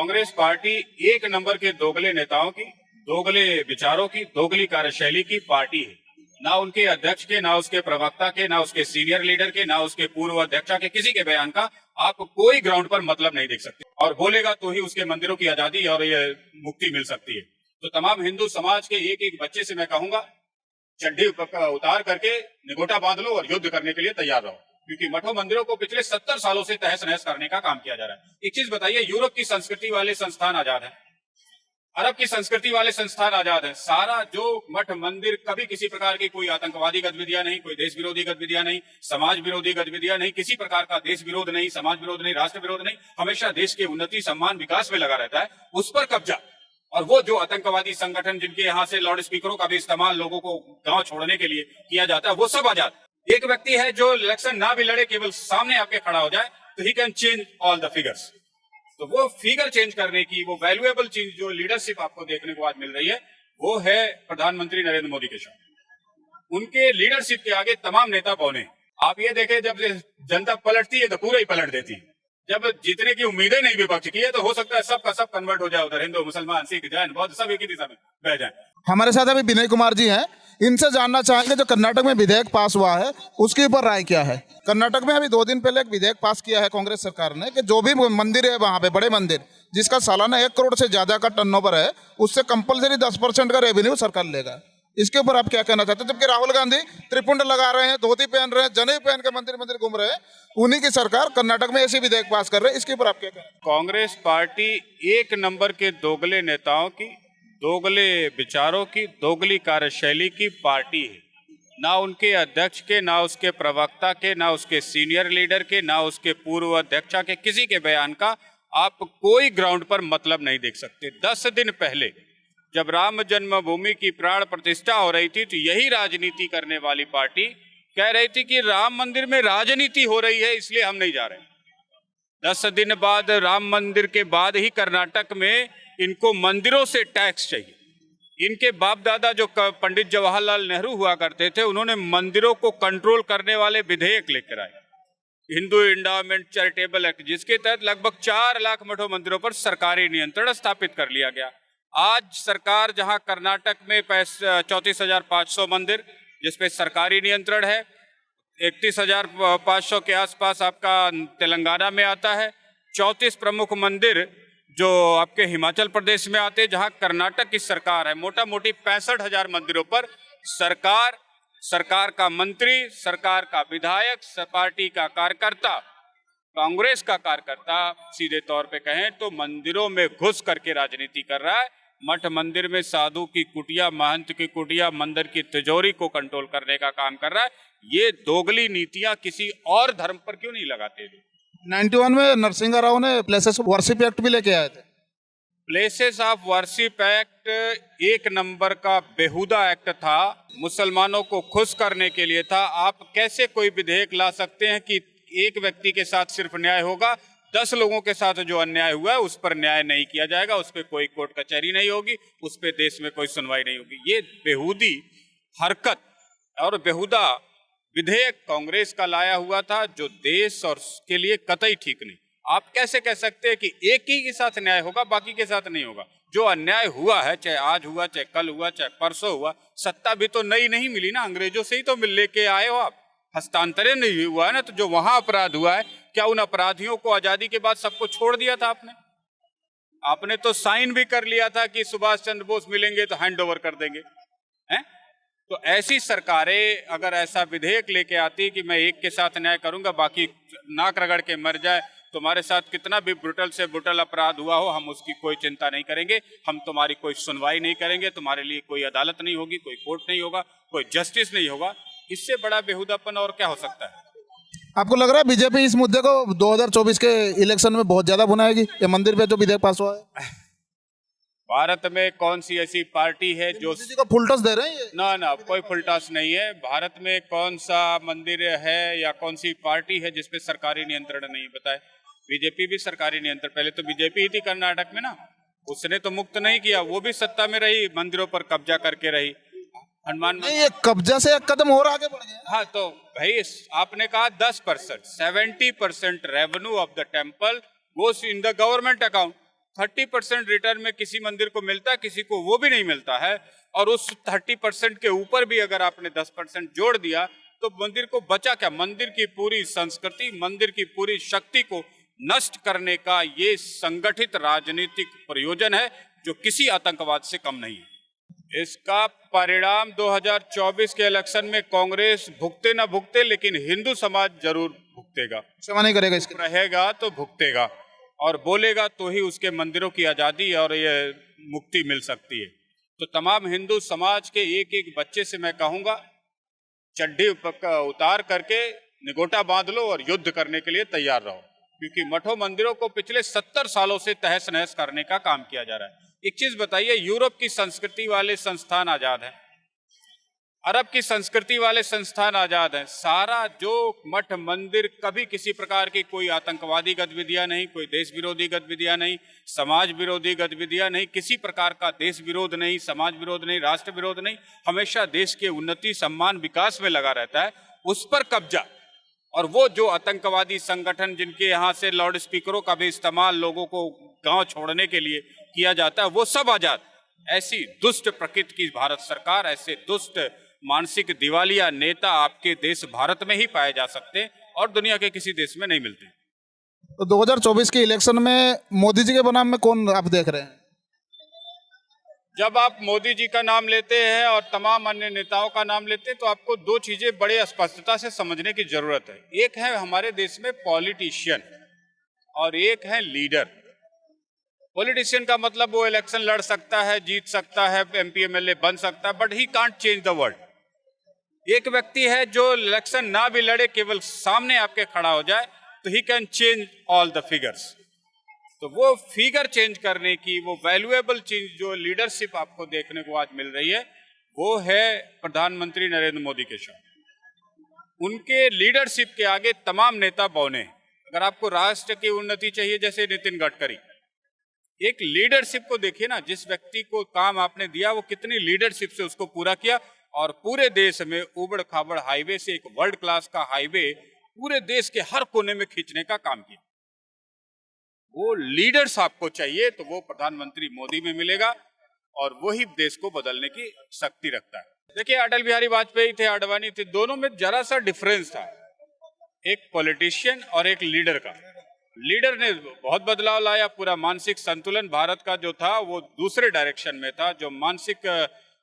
Congress party एक number के दोगले नेताओं की, दोगले विचारों की, दोगली कार्यशैली की पार्टी है। ना उनके अध्यक्ष के, ना उसके प्रवक्ता के, ना उसके सीनियर लीडर के, ना उसके पूर्व अध्यक्षा के, किसी के बयान का आप कोई ग्राउंड पर मतलब नहीं देख सकते। और बोलेगा तो ही उसके मंदिरों की आजादी और ये मुक्ति मिल सकती है। तो तमाम हिंदू समाज के एक एक बच्चे से मैं कहूंगा, चड्डी उतार करके निगोटा बांध लो और युद्ध करने के लिए तैयार रहो, क्योंकि मठों मंदिरों को पिछले 70 सालों से तहस नहस करने का काम किया जा रहा है। एक चीज बताइए, यूरोप की संस्कृति वाले संस्थान आजाद है, अरब की संस्कृति वाले संस्थान आजाद है। सारा जो मठ मंदिर, कभी किसी प्रकार की कोई आतंकवादी गतिविधियां नहीं, कोई देश विरोधी गतिविधियां नहीं, समाज विरोधी गतिविधियां नहीं, किसी प्रकार का देश विरोध नहीं, समाज विरोध नहीं, राष्ट्र विरोध नहीं, हमेशा देश के उन्नति, सम्मान, विकास में लगा रहता है। उस पर कब्जा, और वो जो आतंकवादी संगठन जिनके यहाँ से लाउड स्पीकरों का भी इस्तेमाल लोगों को गांव छोड़ने के लिए किया जाता है, वो सब आजाद। एक व्यक्ति है जो इलेक्शन ना भी लड़े, केवल सामने आके खड़ा हो जाए तो he can change all the figures. तो वो फिगर चेंज करने की, वो वैल्यूएबल चीज जो लीडरशिप आपको देखने को आज मिल रही है, वो है प्रधानमंत्री नरेंद्र मोदी के साथ। उनके लीडरशिप के आगे तमाम नेता पौने। आप ये देखें, जब जनता पलटती है तो पूरा ही पलट देती है। जब जीतने की उम्मीदें नहीं विपक्ष की है तो हो सकता है सबका सब कन्वर्ट हो जाए, उधर हिंदू, मुसलमान, सिख, जैन, बौद्ध सब एक ही दिशा में बह जाए। हमारे साथ अभी विनय कुमार जी हैं, इनसे जानना चाहेंगे जो कर्नाटक में विधेयक पास हुआ है उसके ऊपर राय क्या है। कर्नाटक में अभी 2 दिन पहले एक विधेयक पास किया है कांग्रेस सरकार ने कि जो भी मंदिर है वहाँ पे, बड़े मंदिर जिसका सालाना 1 करोड़ से ज्यादा का टर्नओवर है, उससे कंपलसरी 10% का रेवेन्यू सरकार लेगा। इसके ऊपर आप क्या कहना चाहते हैं? जबकि राहुल गांधी त्रिपुंड लगा रहे हैं, धोती पहन रहे हैं, जनेऊ पहन के मंदिर मंदिर घूम रहे हैं, उन्हीं की सरकार कर्नाटक में ऐसे विधेयक पास कर रहे हैं। इसके ऊपर आप क्या कहना है? कांग्रेस पार्टी एक नंबर के दोगले नेताओं की, दोगले विचारों की, दोगली कार्यशैली की पार्टी है। ना उनके अध्यक्ष के, ना उसके प्रवक्ता के, ना उसके सीनियर लीडर के, ना उसके पूर्व अध्यक्षा के, किसी के बयान का आप कोई ग्राउंड पर मतलब नहीं देख सकते। 10 दिन पहले जब राम जन्मभूमि की प्राण प्रतिष्ठा हो रही थी, तो यही राजनीति करने वाली पार्टी कह रही थी कि राम मंदिर में राजनीति हो रही है, इसलिए हम नहीं जा रहे। 10 दिन बाद, राम मंदिर के बाद ही कर्नाटक में इनको मंदिरों से टैक्स चाहिए। इनके बाप दादा जो पंडित जवाहरलाल नेहरू हुआ करते थे, उन्होंने मंदिरों को कंट्रोल करने वाले विधेयक लेकर आए, हिंदू इंडाउमेंट चैरिटेबल एक्ट, जिसके तहत लगभग 4 लाख मठों मंदिरों पर सरकारी नियंत्रण स्थापित कर लिया गया। आज सरकार, जहां कर्नाटक में 34,500 मंदिर जिसपे सरकारी नियंत्रण है, 31,500 के आसपास आपका तेलंगाना में आता है, 34 प्रमुख मंदिर जो आपके हिमाचल प्रदेश में आते हैं, जहां कर्नाटक की सरकार है। मोटा मोटी 65,000 मंदिरों पर सरकार का मंत्री, सरकार का विधायक, पार्टी का कार्यकर्ता, कांग्रेस का कार्यकर्ता सीधे तौर पे कहें तो मंदिरों में घुस करके राजनीति कर रहा है। मठ मंदिर में साधु की कुटिया, महंत की कुटिया, मंदिर की तिजोरी को कंट्रोल करने का काम कर रहा है। ये दोगली नीतियां किसी और धर्म पर क्यों नहीं लगाते? 91 में नरसिंह राव ने प्लेसेस ऑफ वर्शिप एक्ट भी लेके आए थे। प्लेसेस ऑफ वर्शिप एक्ट एक नंबर का बेहुदा एक्ट था, मुसलमानों को खुश करने के लिए था। आप कैसे कोई विधेयक ला सकते हैं कि एक व्यक्ति के साथ सिर्फ न्याय होगा, 10 लोगों के साथ जो अन्याय हुआ है उस पर न्याय नहीं किया जाएगा, उस पर कोई कोर्ट कचहरी नहीं होगी, उस पर देश में कोई सुनवाई नहीं होगी। ये बेहूदी हरकत और बेहुदा विधेयक कांग्रेस का लाया हुआ था, जो देश और के लिए कतई ठीक नहीं। आप कैसे कह सकते हैं कि एक ही के साथ न्याय होगा, बाकी के साथ नहीं होगा? जो अन्याय हुआ है, चाहे आज हुआ, चाहे कल हुआ, चाहे परसों हुआ, सत्ता भी तो नई नहीं मिली ना, अंग्रेजों से ही तो मिल लेके आए हो आप। हस्तांतरण नहीं हुआ है ना, तो जो वहां अपराध हुआ है, क्या उन अपराधियों को आजादी के बाद सबको छोड़ दिया था आपने? आपने तो साइन भी कर लिया था कि सुभाष चंद्र बोस मिलेंगे तो हैंड ओवर कर देंगे, हैं? तो ऐसी सरकारें अगर ऐसा विधेयक लेके आती कि मैं एक के साथ न्याय करूंगा, बाकी नाक रगड़ के मर जाए, तुम्हारे साथ कितना भी ब्रुटल से ब्रुटल अपराध हुआ हो, हम उसकी कोई चिंता नहीं करेंगे, हम तुम्हारी कोई सुनवाई नहीं करेंगे, तुम्हारे लिए कोई अदालत नहीं होगी, कोई कोर्ट नहीं होगा, कोई जस्टिस नहीं होगा, इससे बड़ा बेहुदापन और क्या हो सकता है? आपको लग रहा है बीजेपी इस मुद्दे को 2024 के इलेक्शन में बहुत ज्यादा भुनाएगी, ये मंदिर पे जो विधेयक पास हुआ है? भारत में कौन सी ऐसी पार्टी है जो को फुलटॉस दे रहे हैं ये? ना कोई फुलटॉस नहीं है। भारत में कौन सा मंदिर है या कौन सी पार्टी है जिसपे सरकारी नियंत्रण नहीं? बताए। बीजेपी भी सरकारी नियंत्रण, पहले तो बीजेपी ही थी कर्नाटक में ना, उसने तो मुक्त नहीं किया, वो भी सत्ता में रही, मंदिरों पर कब्जा करके रही। हनुमान नहीं, ये कब्जा से एक कदम और आगे बढ़ गया। हाँ, तो भाई आपने कहा 10%, 70% revenue of the temple goes in the government account. 30% return में किसी मंदिर को मिलता है, किसी को वो भी नहीं मिलता है। और उस 30% के ऊपर भी अगर आपने 10% जोड़ दिया तो मंदिर को बचा क्या? मंदिर की पूरी संस्कृति, मंदिर की पूरी शक्ति को नष्ट करने का ये संगठित राजनीतिक प्रयोजन है जो किसी आतंकवाद से कम नहीं है। इसका परिणाम 2024 के इलेक्शन में कांग्रेस भुगते ना भुगते, लेकिन हिंदू समाज जरूर भुगतेगा, क्षमा नहीं करेगा इसके। रहेगा तो भुगतेगा और बोलेगा तो ही उसके मंदिरों की आजादी और ये मुक्ति मिल सकती है। तो तमाम हिंदू समाज के एक एक बच्चे से मैं कहूंगा, चड्डी उतार करके निगोटा बांध लो और युद्ध करने के लिए तैयार रहो, क्योंकि मठों मंदिरों को पिछले 70 सालों से तहस नहस करने का काम किया जा रहा है। एक चीज बताइए, यूरोप की संस्कृति वाले संस्थान आजाद हैं, अरब की संस्कृति वाले संस्थान आजाद हैं। सारा जो मठ मंदिर, कभी किसी प्रकार की कोई आतंकवादी गतिविधियां नहीं, कोई देश विरोधी गतिविधियां नहीं, समाज विरोधी गतिविधियां नहीं, किसी प्रकार का देश विरोध नहीं, समाज विरोध नहीं, राष्ट्र विरोध नहीं, हमेशा देश के उन्नति, सम्मान, विकास में लगा रहता है। उस पर कब्जा और वो जो आतंकवादी संगठन जिनके यहाँ से लाउड स्पीकरों का भी इस्तेमाल लोगों को गांव छोड़ने के लिए किया जाता है, वो सब आजाद। ऐसी दुष्ट प्रकृति की भारत सरकार, ऐसे दुष्ट मानसिक दिवालिया नेता आपके देश भारत में ही पाए जा सकते हैं और दुनिया के किसी देश में नहीं मिलते। तो 2024 के इलेक्शन में मोदी जी के बनाम में कौन आप देख रहे हैं? जब आप मोदी जी का नाम लेते हैं और तमाम अन्य नेताओं का नाम लेते हैं तो आपको दो चीजें बड़े स्पष्टता से समझने की जरूरत है। एक है हमारे देश में पॉलिटिशियन और एक है लीडर। पॉलिटिशियन का मतलब वो इलेक्शन लड़ सकता है, जीत सकता है, एमपी एमएलए बन सकता है, but he can't change the world. एक व्यक्ति है जो इलेक्शन ना भी लड़े, केवल सामने आपके खड़ा हो जाए तो he can change all the figures. तो वो फिगर चेंज करने की, वो वैल्यूएबल चीज जो लीडरशिप आपको देखने को आज मिल रही है, वो है प्रधानमंत्री नरेंद्र मोदी के साथ। उनके लीडरशिप के आगे तमाम नेता बौने। अगर आपको राष्ट्र की उन्नति चाहिए, जैसे नितिन गडकरी, एक लीडरशिप को देखिए ना, जिस व्यक्ति को काम आपने दिया वो कितनी लीडरशिप से उसको पूरा किया और पूरे देश में उबड़ खाबड़ हाईवे से एक वर्ल्ड क्लास का हाईवे पूरे देश के हर कोने में खींचने का काम किया। वो लीडर्स आपको चाहिए तो वो प्रधानमंत्री मोदी में मिलेगा और वही देश को बदलने की शक्ति रखता है। देखिए, अटल बिहारी वाजपेयी थे, आडवाणी थे, दोनों में जरा सा डिफरेंस था, एक पॉलिटिशियन और एक लीडर का। लीडर ने बहुत बदलाव लाया, पूरा मानसिक संतुलन भारत का जो था वो दूसरे डायरेक्शन में था। जो मानसिक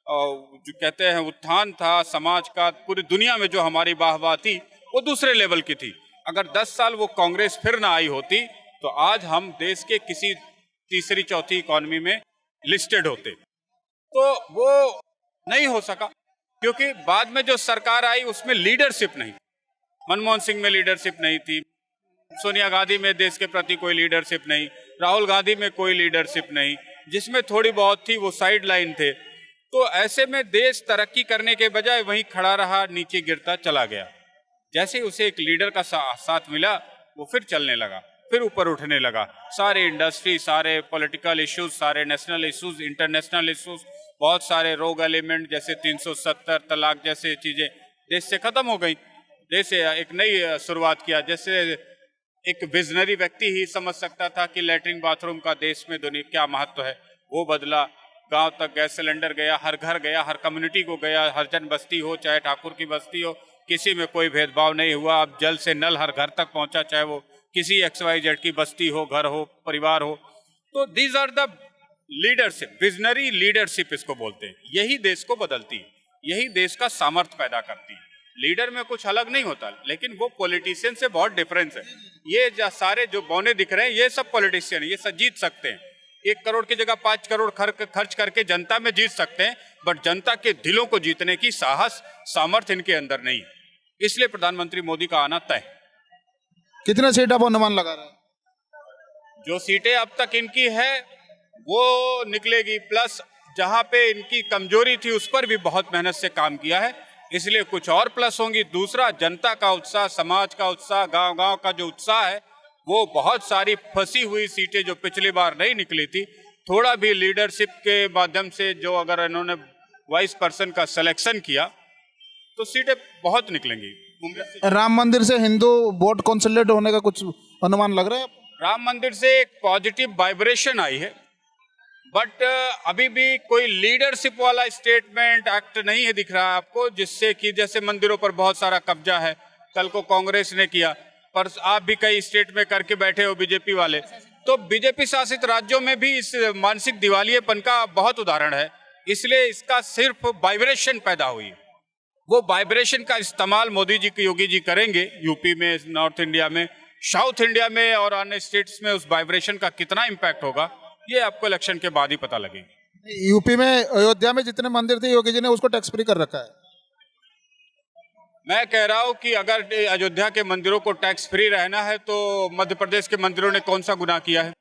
जो कहते हैं उत्थान था समाज का, पूरी दुनिया में जो हमारी वाहवाह थी वो दूसरे लेवल की थी। अगर 10 साल वो कांग्रेस फिर ना आई होती तो आज हम देश के किसी तीसरी चौथी इकोनॉमी में लिस्टेड होते। तो वो नहीं हो सका क्योंकि बाद में जो सरकार आई उसमें लीडरशिप नहीं। मनमोहन सिंह में लीडरशिप नहीं थी, सोनिया गांधी में देश के प्रति कोई लीडरशिप नहीं, राहुल गांधी में कोई लीडरशिप नहीं, जिसमें थोड़ी बहुत थी वो साइड लाइन थे। तो ऐसे में देश तरक्की करने के बजाय वहीं खड़ा रहा, नीचे गिरता चला गया। जैसे उसे एक लीडर का साथ मिला वो फिर चलने लगा, फिर ऊपर उठने लगा। सारे इंडस्ट्री, सारे पॉलिटिकल इश्यूज, सारे नेशनल इश्यूज, इंटरनेशनल इश्यूज, बहुत सारे रोग एलिमेंट जैसे 370 तलाक जैसे चीजें देश से खत्म हो गई। देश से एक नई शुरुआत किया। जैसे एक विजनरी व्यक्ति ही समझ सकता था कि लैट्रिन बाथरूम का देश में दुनिया क्या महत्व है, वो बदला। गांव तक गैस सिलेंडर गया, हर घर गया, हर कम्युनिटी को गया, हर जन बस्ती हो चाहे ठाकुर की बस्ती हो, किसी में कोई भेदभाव नहीं हुआ। अब जल से नल हर घर तक पहुंचा, चाहे वो किसी XYZ की बस्ती हो, घर हो, परिवार हो। तो these are the leadership, visionary leadership इसको बोलते हैं। यही देश को बदलती है, यही देश का सामर्थ्य पैदा करती है। लीडर में कुछ अलग नहीं होता, लेकिन वो पॉलिटिशियन से बहुत डिफरेंस है। ये सारे जो बौने दिख रहे हैं ये सब पॉलिटिशियन, ये सब जीत सकते हैं। 1 करोड़ की जगह 5 करोड़ खर्च करके जनता में जीत सकते हैं, बट जनता के दिलों को जीतने की साहस, सामर्थ्य इनके अंदर नहीं है। इसलिए प्रधानमंत्री मोदी का आना तय। कितने सीट आप अनुमान लगा रहे हैं? जो सीटें अब तक इनकी है वो निकलेगी, प्लस जहां पे इनकी कमजोरी थी उस पर भी बहुत मेहनत से काम किया है, इसलिए कुछ और प्लस होंगी। दूसरा, जनता का उत्साह, समाज का उत्साह, गांव-गांव का जो उत्साह है, वो बहुत सारी फंसी हुई सीटें जो पिछली बार नहीं निकली थी, थोड़ा भी लीडरशिप के माध्यम से जो अगर इन्होंने वाइस पर्सन का सिलेक्शन किया तो सीटें बहुत निकलेंगी। राम मंदिर से हिंदू वोट कंसोलिडेट होने का कुछ अनुमान लग रहा है? राम मंदिर से एक पॉजिटिव वाइब्रेशन आई है, बट अभी भी कोई लीडरशिप वाला स्टेटमेंट एक्ट नहीं है दिख रहा है आपको, जिससे कि जैसे मंदिरों पर बहुत सारा कब्जा है, कल को कांग्रेस ने किया, पर आप भी कई स्टेट में करके बैठे हो बीजेपी वाले, तो बीजेपी शासित राज्यों में भी इस मानसिक दिवालियेपन का बहुत उदाहरण है। इसलिए इसका सिर्फ वाइब्रेशन पैदा हुई है, वो वाइब्रेशन का इस्तेमाल मोदी जी की योगी जी करेंगे यूपी में, नॉर्थ इंडिया में, साउथ इंडिया में और अन्य स्टेट्स में उस वाइब्रेशन का कितना इम्पैक्ट होगा ये आपको इलेक्शन के बाद ही पता लगेगा। यूपी में अयोध्या में जितने मंदिर थे योगी जी ने उसको टैक्स फ्री कर रखा है। मैं कह रहा हूं कि अगर अयोध्या के मंदिरों को टैक्स फ्री रहना है तो मध्य प्रदेश के मंदिरों ने कौन सा गुनाह किया है,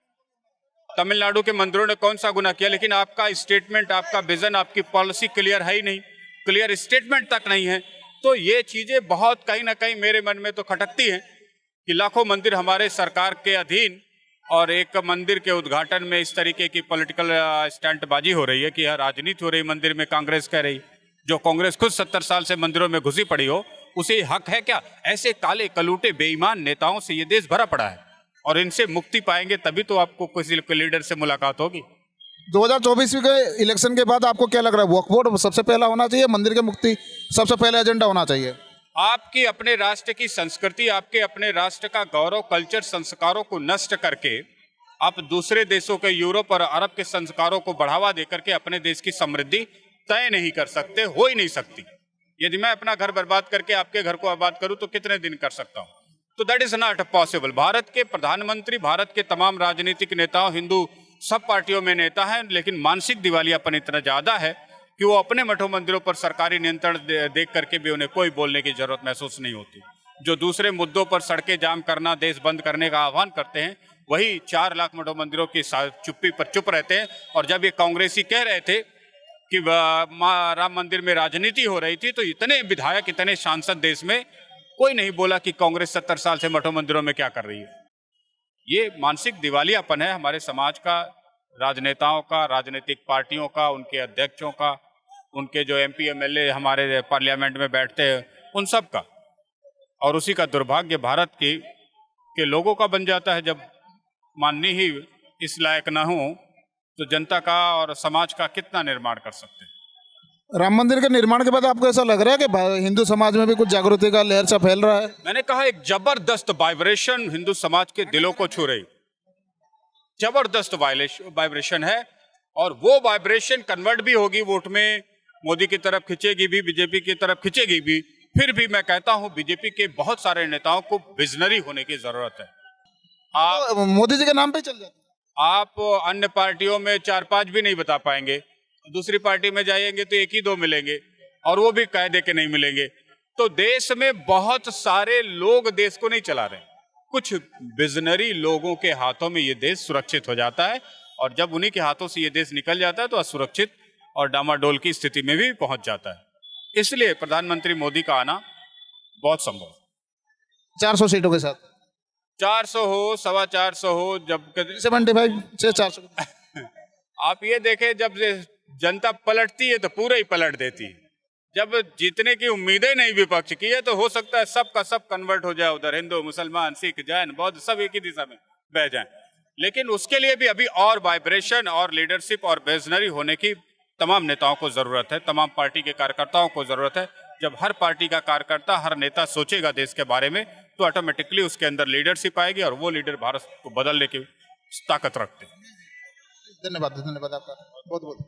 तमिलनाडु के मंदिरों ने कौन सा गुनाह किया, लेकिन आपका स्टेटमेंट, आपका विजन, आपकी पॉलिसी क्लियर है ही नहीं, क्लियर स्टेटमेंट तक नहीं है। तो ये चीजें बहुत कहीं ना कहीं मेरे मन में तो खटकती हैं कि लाखों मंदिर हमारे सरकार के अधीन और एक मंदिर के उद्घाटन में इस तरीके की पॉलिटिकल स्टंटबाजी हो रही है कि राजनीति हो रही मंदिर में, कांग्रेस कह रही, जो कांग्रेस खुद 70 साल से मंदिरों में घुसी पड़ी हो, उसे हक है क्या? ऐसे काले कलूटे बेईमान नेताओं से ये देश भरा पड़ा है और इनसे मुक्ति पाएंगे तभी तो आपको किसी लीडर से मुलाकात होगी। 2024 के इलेक्शन के बाद आपको क्या लग रहा है, वक्फ बोर्ड सबसे पहला होना चाहिए, मंदिर की मुक्ति सबसे पहले एजेंडा होना चाहिए? आपकी अपने राष्ट्र की संस्कृति, आपके अपने राष्ट्र का गौरव, कल्चर, संस्कारों को नष्ट करके आप दूसरे देशों के, यूरोप और अरब के संस्कारों को बढ़ावा देकर के अपने देश की समृद्धि तय नहीं कर सकते, हो ही नहीं सकती। यदि मैं अपना घर बर्बाद करके आपके घर को आबाद करूं तो कितने दिन कर सकता हूं? तो that is not possible. Bharat के प्रधानमंत्री, भारत के तमाम राजनीतिक नेताओं, हिंदू सब पार्टियों में नेता हैं, लेकिन मानसिक दिवालियापन इतना ज्यादा है कि वो अपने मठों मंदिरों पर सरकारी नियंत्रण देख करके भी उन्हें कोई बोलने की जरूरत महसूस नहीं होती। जो दूसरे मुद्दों पर सड़कें जाम करना, देश बंद करने का आह्वान करते हैं, वही 4 लाख मठों मंदिरों की चुप्पी पर चुप रहते हैं। और जब ये कांग्रेसी कह रहे थे कि राम मंदिर में राजनीति हो रही थी, तो इतने विधायक, इतने सांसद देश में कोई नहीं बोला कि कांग्रेस 70 साल से मठों मंदिरों में क्या कर रही है। ये मानसिक दिवालियापन है हमारे समाज का, राजनेताओं का, राजनीतिक पार्टियों का, उनके अध्यक्षों का, उनके जो MP MLA हमारे पार्लियामेंट में बैठते हैं, उन सब का। और उसी का दुर्भाग्य भारत के लोगों का बन जाता है। जब माननी ही इस लायक ना हो तो जनता का और समाज का कितना निर्माण कर सकते हैं? राम मंदिर के निर्माण के बाद आपको ऐसा लग रहा है कि हिंदू समाज में भी कुछ जागृति का लहर सा फैल रहा है? मैंने कहा एक जबरदस्त वाइब्रेशन हिंदू समाज के दिलों को छू रही, जबरदस्त वाइब्रेशन है। और वो वाइब्रेशन कन्वर्ट भी होगी वोट में, मोदी की तरफ खिंचेगी भी, बीजेपी की तरफ खिंचेगी भी। फिर भी मैं कहता हूं बीजेपी के बहुत सारे नेताओं को विजनरी होने की जरूरत है। तो मोदी जी के नाम पे चल जाते, आप अन्य पार्टियों में 4-5 भी नहीं बता पाएंगे, दूसरी पार्टी में जाएंगे तो 1 ही 2 मिलेंगे, और वो भी कायदे के नहीं मिलेंगे। तो देश में बहुत सारे लोग देश को नहीं चला रहे, कुछ विजनरी लोगों के हाथों में ये देश सुरक्षित हो जाता है, और जब उन्हीं के हाथों से ये देश निकल जाता है तो असुरक्षित और डामाडोल की स्थिति में भी पहुंच जाता है। इसलिए प्रधानमंत्री मोदी का आना बहुत संभव है। 400 सीटों के साथ, 400 हो, 425 हो, जब 75 से 400 आप ये देखें, जब जनता पलटती है तो पूरा ही पलट देती है। जब जीतने की उम्मीदें नहीं विपक्ष की है तो हो सकता है सब का सब कन्वर्ट हो जाए, उधर हिंदू, मुसलमान, सिख, जैन, बौद्ध सब एक ही दिशा में बह जाएं। लेकिन उसके लिए भी अभी और वाइब्रेशन और लीडरशिप और विजनरी होने की तमाम नेताओं को जरूरत है, तमाम पार्टी के कार्यकर्ताओं को जरूरत है। जब हर पार्टी का कार्यकर्ता, हर नेता सोचेगा देश के बारे में, तो ऑटोमेटिकली उसके अंदर लीडरशिप आएगी और वो लीडर भारत को बदलने की ताकत रखते हैं। धन्यवाद, धन्यवाद आपका बहुत बहुत।